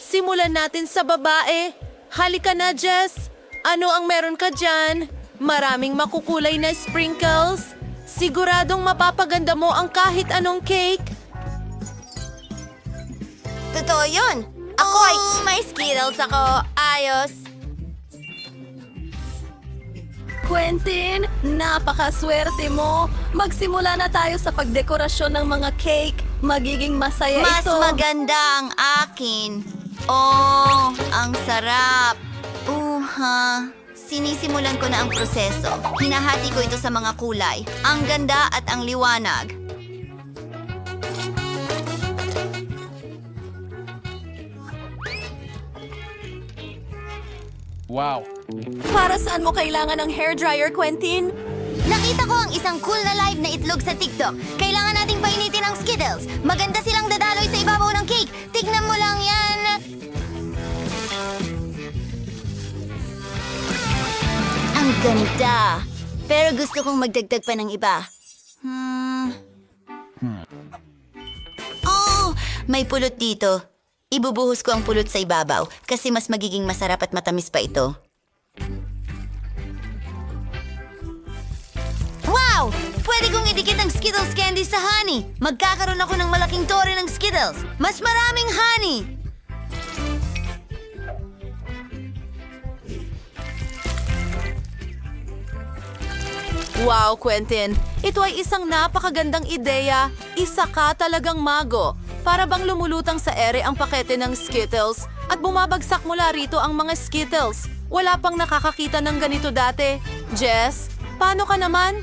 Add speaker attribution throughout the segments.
Speaker 1: Simulan natin sa babae. Halika na, Jess. Ano ang meron ka dyan? Maraming makukulay na sprinkles. Siguradong mapapaganda mo ang kahit anong cake.
Speaker 2: Totoo yun. Ako ay may Skittles ako. Ayos.
Speaker 3: Quentin, napakaswerte mo. Magsimula na tayo sa pagdekorasyon ng mga cake. Magiging masaya
Speaker 2: Mas
Speaker 3: ito.
Speaker 2: maganda ang akin. Oh, ang sarap. Sinisimulan ko na ang proseso. Hinahati ko ito sa mga kulay. Ang ganda at ang liwanag.
Speaker 4: Wow.
Speaker 3: Para saan mo kailangan ng hairdryer, Quentin?
Speaker 2: Nakita ko ang isang cool na live na itlog sa TikTok. Kailangan nating painitin ang Skittles. Maganda silang dadaloy sa ibabaw ng cake. Tignan mo lang yan. Ang ganda. Pero gusto kong magdagdag pa ng iba. Oh, may pulot dito. Ibubuhos ko ang pulot sa ibabaw kasi mas magiging masarap at matamis pa ito. Wow! Pwede kong idikit ang Skittles candy sa honey. Magkakaroon ako ng malaking tore ng Skittles. Mas maraming honey.
Speaker 1: Wow, Quentin. Ito ay isang napakagandang ideya. Isa ka talagang mago. Para bang lumulutang sa ere ang pakete ng Skittles at bumabagsak mula rito ang mga Skittles. Wala pang nakakakita ng ganito dati. Jess, paano ka naman?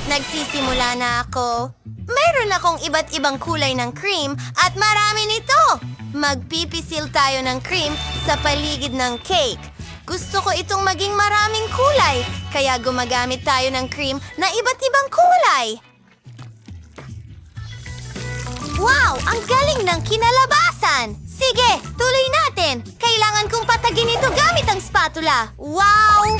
Speaker 2: Nagsisimula na ako. Meron akong iba't ibang kulay ng cream at marami nito. Magpipisil tayo ng cream sa paligid ng cake. Gusto ko itong maging maraming kulay, kaya gumagamit tayo ng cream na iba't ibang kulay. Wow! Ang galing ng kinalabasan! Sige, tuloy natin! Kailangan kong patagin ito gamit ang spatula. Wow!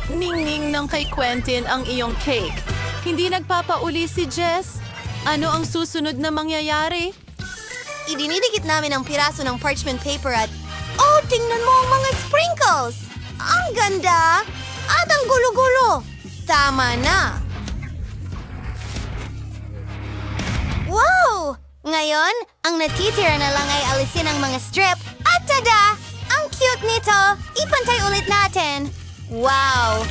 Speaker 1: Ningning ng kay Quentin ang iyong cake. Hindi nagpapauli si Jess. Ano ang susunod na mangyayari?
Speaker 2: Idinidikit namin ang piraso ng parchment paper at... Oh, tingnan mo ang mga sprinkles! Ang ganda! At ang gulo-gulo! Tama na! Wow! Ngayon, ang natitira na lang ay alisin ang mga strip. At tada! Ang cute nito! Ipantay ulit natin! Wow!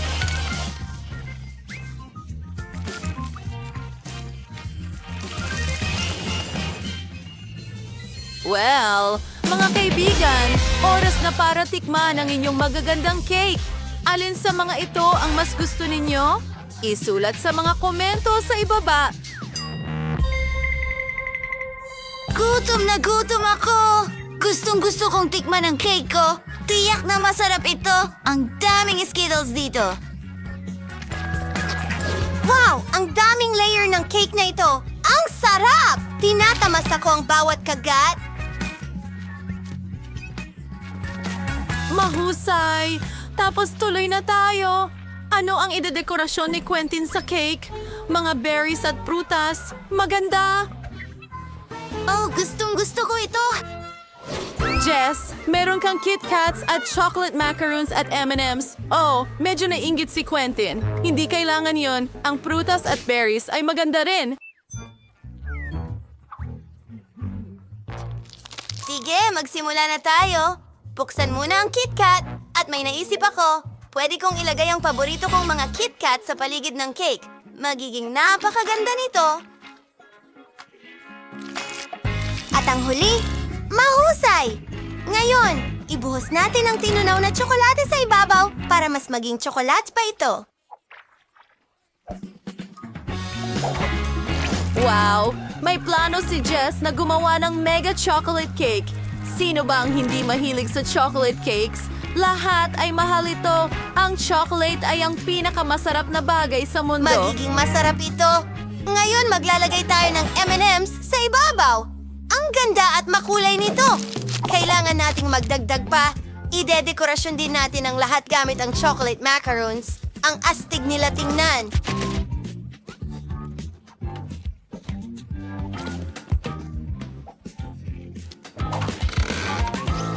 Speaker 1: Well, mga kaibigan, oras na para tikman ang inyong magagandang cake. Alin sa mga ito ang mas gusto ninyo? Isulat sa mga komento sa ibaba.
Speaker 2: Gutom na gutom ako! Gustong-gusto kong tikman ang cake ko. Tiyak na masarap ito. Ang daming Skittles dito. Wow! Ang daming layer ng cake na ito. Ang sarap! Tinatamas ako ang bawat kagat.
Speaker 1: Mahusay! Tapos tuloy na tayo. Ano ang idedekorasyon ni Quentin sa cake? Mga berries at prutas. Maganda!
Speaker 2: Oh, gustong-gusto ko ito.
Speaker 1: Jess, meron kang Kit Kats at chocolate macaroons at M&M's. Oh, medyo nainggit si Quentin. Hindi kailangan yon. Ang prutas at berries ay maganda rin.
Speaker 2: Sige, magsimula na tayo. Buksan muna ang KitKat at may naisip ako. Pwede kong ilagay ang paborito kong mga KitKat sa paligid ng cake. Magiging napakaganda nito. At ang huli, mahusay! Ngayon, ibuhos natin ang tinunaw na tsokolate sa ibabaw para mas maging tsokolate pa ito.
Speaker 1: Wow! May plano si Jess na gumawa ng mega chocolate cake. Sino ba ang hindi mahilig sa chocolate cakes? Lahat ay mahal ito. Ang chocolate ay ang pinakamasarap na bagay sa mundo.
Speaker 2: Magiging masarap ito. Ngayon, maglalagay tayo ng M&M's sa ibabaw. Ang ganda at makulay nito. Kailangan nating magdagdag pa. Ide-dekorasyon din natin ang lahat gamit ang chocolate macarons. Ang astig nila tingnan.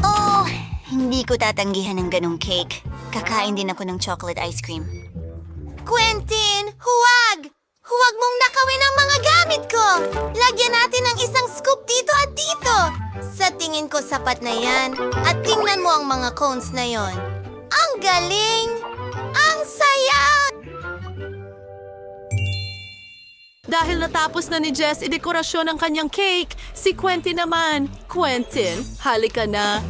Speaker 4: Oh, hindi ko tatanggihan ng ganong cake. Kakain din ako ng chocolate ice cream.
Speaker 2: Quentin, huwag! Huwag mong nakawin ang mga gamit ko! Lagyan natin ng isang scoop dito at dito! Sa tingin ko sapat na yan. At tingnan mo ang mga cones na yon. Ang galing! Ang saya!
Speaker 1: Dahil natapos na ni Jess idekorasyon ang kanyang cake, si Quentin naman. Quentin, halika na.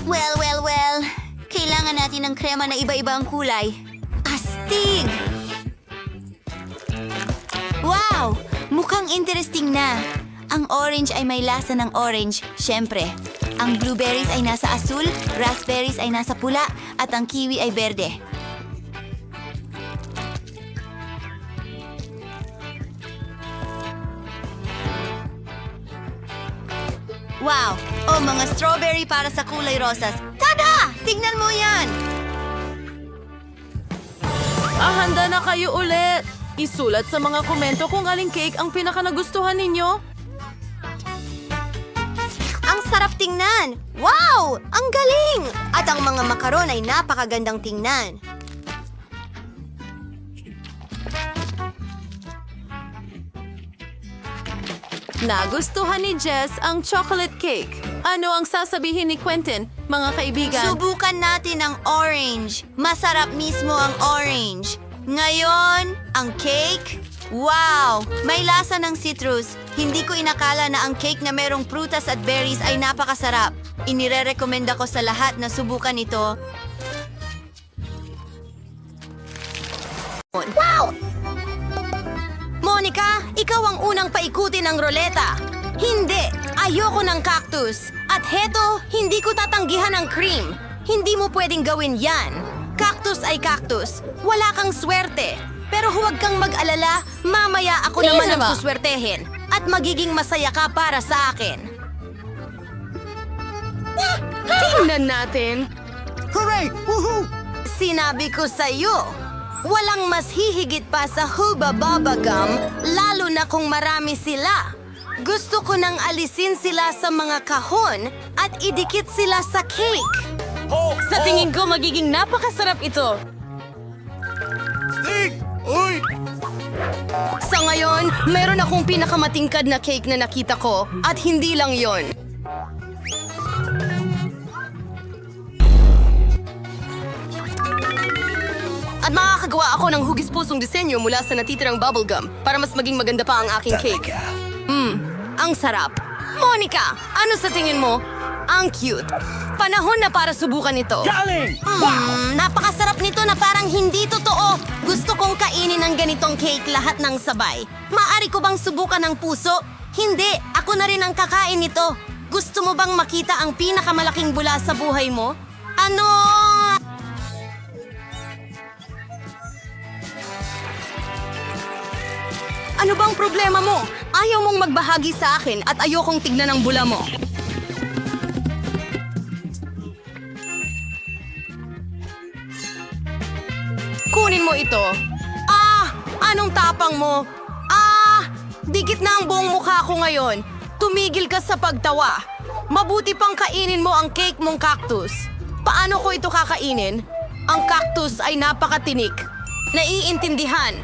Speaker 4: Well. Kailangan natin ng krema na iba-iba ang kulay. Astig! Wow! Mukhang interesting na. Ang orange ay may lasa ng orange, syempre. Ang blueberries ay nasa asul, raspberries ay nasa pula, at ang kiwi ay berde. Wow! O mga strawberry para sa kulay rosas. Tada! Tingnan mo yan!
Speaker 1: Handa na kayo ulit. Isulat sa mga komento kung aling cake ang pinakanagustuhan ninyo.
Speaker 2: Ang sarap tingnan! Wow! Ang galing! At ang mga makaron ay napakagandang tingnan.
Speaker 1: Nagustuhan ni Jess ang chocolate cake. Ano ang sasabihin ni Quentin, mga kaibigan?
Speaker 2: Subukan natin ang orange. Masarap mismo ang orange. Ngayon, ang cake. Wow! May lasa ng citrus. Hindi ko inakala na ang cake na merong prutas at berries ay napakasarap. Inire-recommenda ko sa lahat na subukan ito. Wow! Monica, ikaw ang unang paikutin ng roleta. Hindi! Ayoko ng cactus. At heto, hindi ko tatanggihan ang cream. Hindi mo pwedeng gawin yan. Cactus ay cactus. Wala kang swerte. Pero huwag kang mag-alala, mamaya ako naman ang suswertehin. At magiging masaya ka para sa akin.
Speaker 1: Tingnan natin.
Speaker 5: Hooray! Woohoo!
Speaker 2: Sinabi ko sa'yo, walang mas hihigit pa sa Hubba Bubba Gum, lalo na kung marami sila. Gusto ko nang alisin sila sa mga kahon at idikit sila sa cake.
Speaker 1: Sa tingin ko, magiging napakasarap ito.
Speaker 5: Stig! Uy!
Speaker 2: Sa ngayon, meron akong pinakamatingkad na cake na nakita ko at hindi lang yon. At makakagawa ako ng hugis-pusong disenyo mula sa natitirang bubblegum para mas maging maganda pa ang aking cake. Ang sarap. Monica, ano sa tingin mo? Ang cute. Panahon na para subukan ito.
Speaker 5: Galing!
Speaker 2: Napakasarap nito na parang hindi totoo. Gusto kong kainin ang ganitong cake lahat ng sabay. Maari ko bang subukan ng puso? Hindi, ako na rin ang kakain nito. Gusto mo bang makita ang pinakamalaking bula sa buhay mo? Ano? Ano bang problema mo? Ayaw mong magbahagi sa akin at ayokong tignan ang bula mo. Kunin mo ito. Anong tapang mo? Dikit na ang buong mukha ko ngayon. Tumigil ka sa pagtawa. Mabuti pang kainin mo ang cake mong cactus. Paano ko ito kakainin? Ang cactus ay napakatinik. Naiintindihan.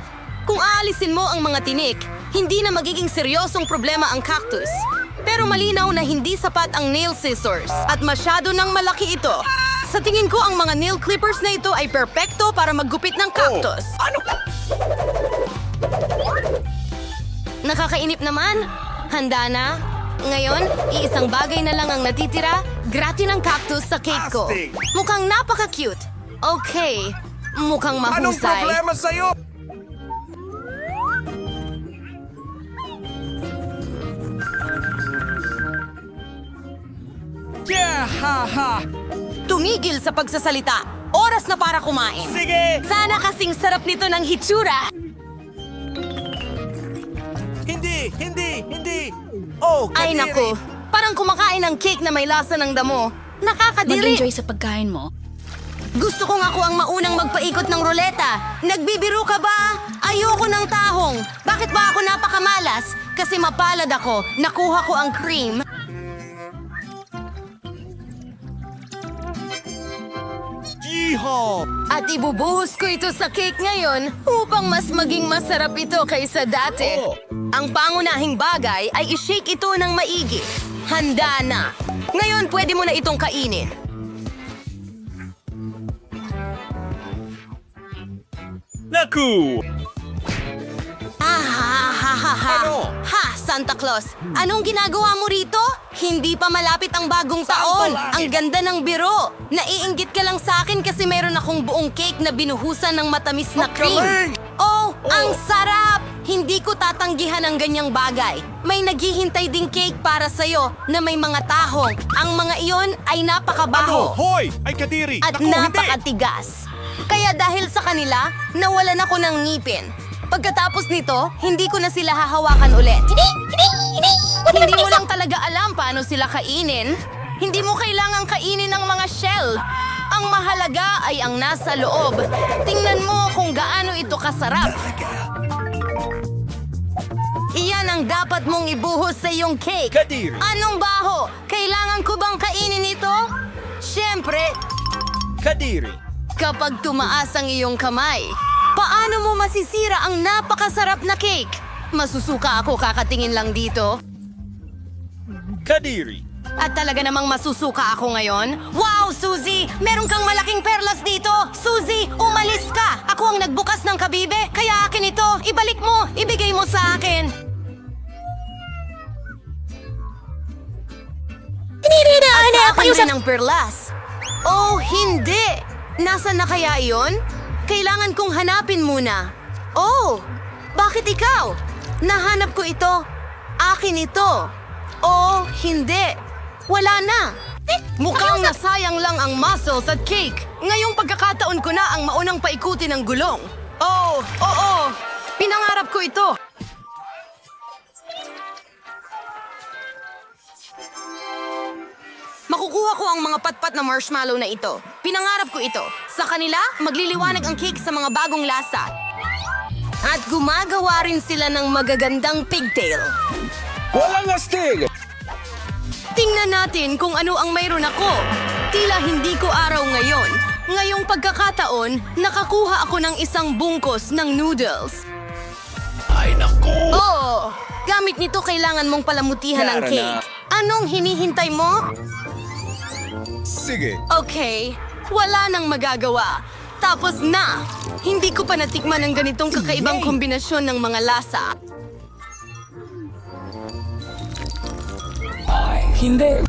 Speaker 2: Kung aalisin mo ang mga tinik, hindi na magiging seryosong problema ang cactus. Pero malinaw na hindi sapat ang nail scissors at masyado nang malaki ito. Sa tingin ko, ang mga nail clippers na ito ay perpekto para maggupit ng cactus. Nakakainip naman. Handa na. Ngayon, iisang bagay na lang ang natitira, grati ng cactus sa cake ko.
Speaker 5: Astig!
Speaker 2: Mukhang napaka-cute. Okay, mukhang mahusay.
Speaker 5: Anong problema sa'yo? Yeah! Ha-ha!
Speaker 2: Tumigil sa pagsasalita. Oras na para kumain.
Speaker 5: Sige!
Speaker 2: Sana kasing sarap nito ng hitsura.
Speaker 5: Hindi! Oh,
Speaker 2: Ay
Speaker 5: kadiri!
Speaker 2: naku, parang kumakain ng cake na may lasa ng damo. Nakakadiri!
Speaker 3: Mag-enjoy sa pagkain mo.
Speaker 2: Gusto kong ako ang maunang magpaikot ng ruleta. Nagbibiro ka ba? Ayoko ng tahong. Bakit ba ako napakamalas? Kasi mapalad ako. Nakuha ko ang cream.
Speaker 5: Yeehaw!
Speaker 2: At ibubuhos ko ito sa cake ngayon upang mas maging masarap ito kaysa dati.
Speaker 5: Oh.
Speaker 2: Ang pangunahing bagay ay i-shake ito ng maigi. Handa na. Ngayon pwede mo na itong kainin.
Speaker 5: Naku!
Speaker 2: Ano? Ha, Santa Claus! Anong ginagawa mo rito? Hindi pa malapit ang bagong taon.
Speaker 5: malapit?
Speaker 2: Ang ganda ng biro. Naiinggit ka lang sa akin kasi mayroon akong buong cake na binuhusan ng matamis na cream. Oh, ang sarap! Hindi ko tatanggihan ang ganyang bagay. May naghihintay ding cake para sa'yo na may mga tahong. Ang mga iyon ay napakabaho.
Speaker 5: Hoy! Ay, Kadiri!
Speaker 2: At
Speaker 5: Naku, hindi!
Speaker 2: napakatigas. Kaya dahil sa kanila, nawalan ako ng ngipin. Pagkatapos nito, hindi ko na sila hahawakan ulit. Hindi mo lang talaga alam paano sila kainin. Hindi mo kailangang kainin ang mga shell. Ang mahalaga ay ang nasa loob. Tingnan mo kung gaano ito kasarap. Iyan ang dapat mong ibuhos sa iyong cake.
Speaker 5: Kadiri!
Speaker 2: Anong baho? Kailangan ko bang kainin ito? Siyempre,
Speaker 5: Kadiri!
Speaker 2: kapag tumaas ang iyong kamay, paano mo masisira ang napakasarap na cake? Masusuka ako kakatingin lang dito.
Speaker 5: Kadiri!
Speaker 2: At talaga namang masusuka ako ngayon. Wow, Suzy! Meron kang malaking perlas dito! Suzy, umalis ka! Ako ang nagbukas ng kabibe, kaya akin ito. Ibalik mo! Ibigay mo sa akin! At sa akin rin ang perlas. Oh, hindi! Nasaan na kaya iyon? Kailangan kong hanapin muna. Oh, bakit ikaw? Nahanap ko ito. Akin ito. Oh, hindi. Wala na. Mukhang nasayang lang ang muscles at cake. Ngayong pagkakataon ko na ang maunang paikutin ng gulong. Oh, oo. Pinangarap ko ito. Makukuha ko ang mga patpat na marshmallow na ito. Pinangarap ko ito. Sa kanila, magliliwanag ang cake sa mga bagong lasa. At gumagawa rin sila ng magagandang pigtail.
Speaker 5: Walang astig!
Speaker 2: Tingnan natin kung ano ang mayroon ako. Tila hindi ko araw ngayon. Ngayong pagkakataon, nakakuha ako ng isang bungkos ng noodles.
Speaker 5: Ay, naku!
Speaker 2: Oo! Gamit nito kailangan mong palamutihan ang
Speaker 5: Tara
Speaker 2: cake.
Speaker 5: na.
Speaker 2: Anong hinihintay mo?
Speaker 5: Sige.
Speaker 2: Okay, wala nang magagawa. Tapos na! Hindi ko pa natikman ang ganitong kakaibang kombinasyon ng mga lasa.
Speaker 5: Hindi.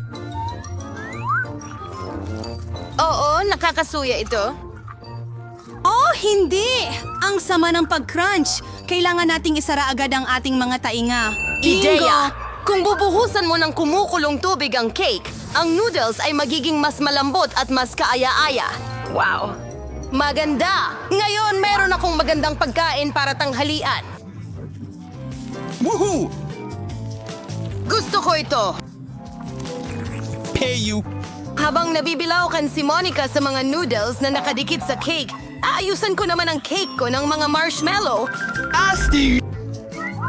Speaker 2: Oo, nakakasuya ito. Oh, hindi! Ang sama ng pag-crunch. Kailangan nating isara agad ang ating mga tainga. Ideya! Kung bubuhusan mo ng kumukulong tubig ang cake, ang noodles ay magiging mas malambot at mas kaaya-aya. Wow! Maganda! Ngayon, meron akong magandang pagkain para tanghalian.
Speaker 5: Woohoo!
Speaker 2: Gusto ko ito.
Speaker 5: Pay you!
Speaker 2: Habang nabibilaukan si Monica sa mga noodles na nakadikit sa cake, aayusan ko naman ang cake ko ng mga marshmallow.
Speaker 5: Asti!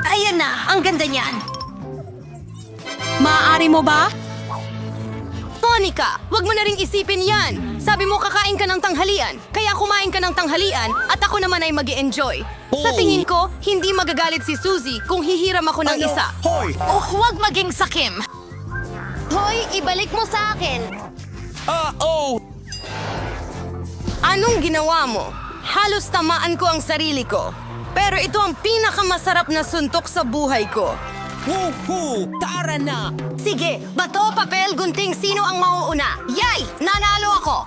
Speaker 2: Ayan na, ang ganda niyan. Maaari mo ba? Monica, wag mo na ring isipin yan. Sabi mo kakain ka ng tanghalian, kaya kumain ka ng tanghalian at ako naman ay mag-enjoy. Sa tingin ko, hindi magagalit si Suzy kung hihiram ako ng isa.
Speaker 5: Hoy!
Speaker 2: Oh, huwag maging sakim. Hoy, ibalik mo sa akin.
Speaker 5: Oh!
Speaker 2: Anong ginawa mo? Halos tamaan ko ang sarili ko. Pero ito ang pinakamasarap na suntok sa buhay ko.
Speaker 5: Woohoo! Tara na!
Speaker 2: Sige, bato, papel, gunting, sino ang mauuna? Yay! Nanalo ako!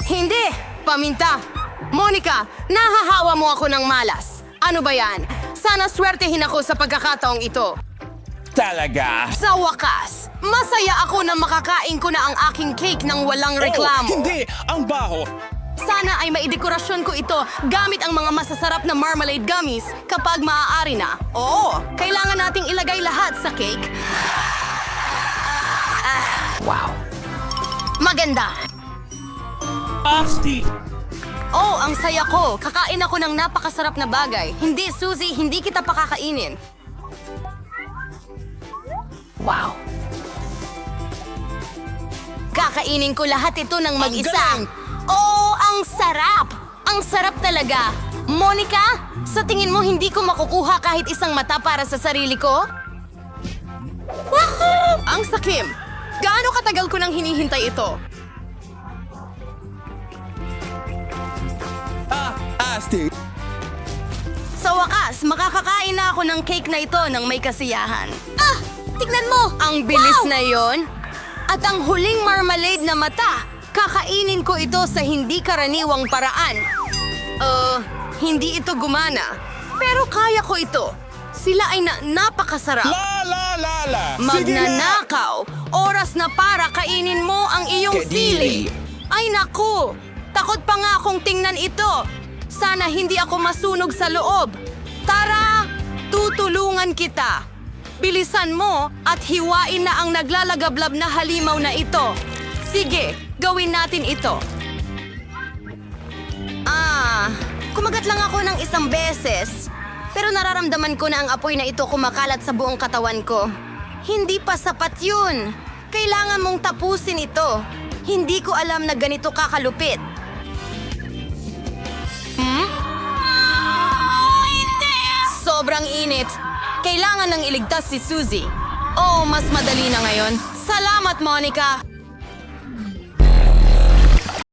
Speaker 2: Hindi! Paminta! Monica, nahahawa mo ako ng malas. Ano ba yan? Sana swertehin ako sa pagkakataong ito.
Speaker 5: Talaga!
Speaker 2: Sa wakas, masaya ako na makakain ko na ang aking cake ng walang reklamo.
Speaker 5: Oh, hindi! Ang baho!
Speaker 1: Sana ay maidekorasyon ko ito gamit ang mga masasarap na marmalade gummies kapag maaari na. Oo, kailangan nating ilagay lahat sa cake. Wow. Maganda.
Speaker 5: Asti.
Speaker 1: Oh, ang saya ko. Kakain ako ng napakasarap na bagay. Hindi, Suzy, hindi kita pakakainin. Wow. Kakainin ko lahat ito ng mag-isa.
Speaker 5: galing!
Speaker 1: Oh, ang sarap! Ang sarap talaga. Monica, sa tingin mo hindi ko makukuha kahit isang mata para sa sarili ko? Wahoo! Ang sakim! Gaano katagal ko nang hinihintay ito?
Speaker 5: Asti.
Speaker 1: Sa wakas, makakakain na ako ng cake na ito ng may kasiyahan.
Speaker 2: Ah! Tignan mo!
Speaker 1: Ang bilis na yon. At ang huling marmalade na mata, kakainin ko ito sa hindi karaniwang paraan. Hindi ito gumana. Pero kaya ko ito. Sila ay napakasarap.
Speaker 5: La la la la. Sige na.
Speaker 1: Magnanakaw. Oras na para kainin mo ang iyong
Speaker 5: Kadiri.
Speaker 1: sili. Ay naku! Takot pa nga akong tingnan ito. Sana hindi ako masunog sa loob. Tara! Tutulungan kita. Bilisan mo at hiwain na ang naglalagablab na halimaw na ito. Sige, gawin natin ito. Kumagat lang ako ng isang beses. Pero nararamdaman ko na ang apoy na ito kumakalat sa buong katawan ko. Hindi pa sapat yun. Kailangan mong tapusin ito. Hindi ko alam na ganito kakalupit. Sobrang init. Kailangan nang iligtas si Suzy. Oh, mas madali na ngayon. Salamat, Monica.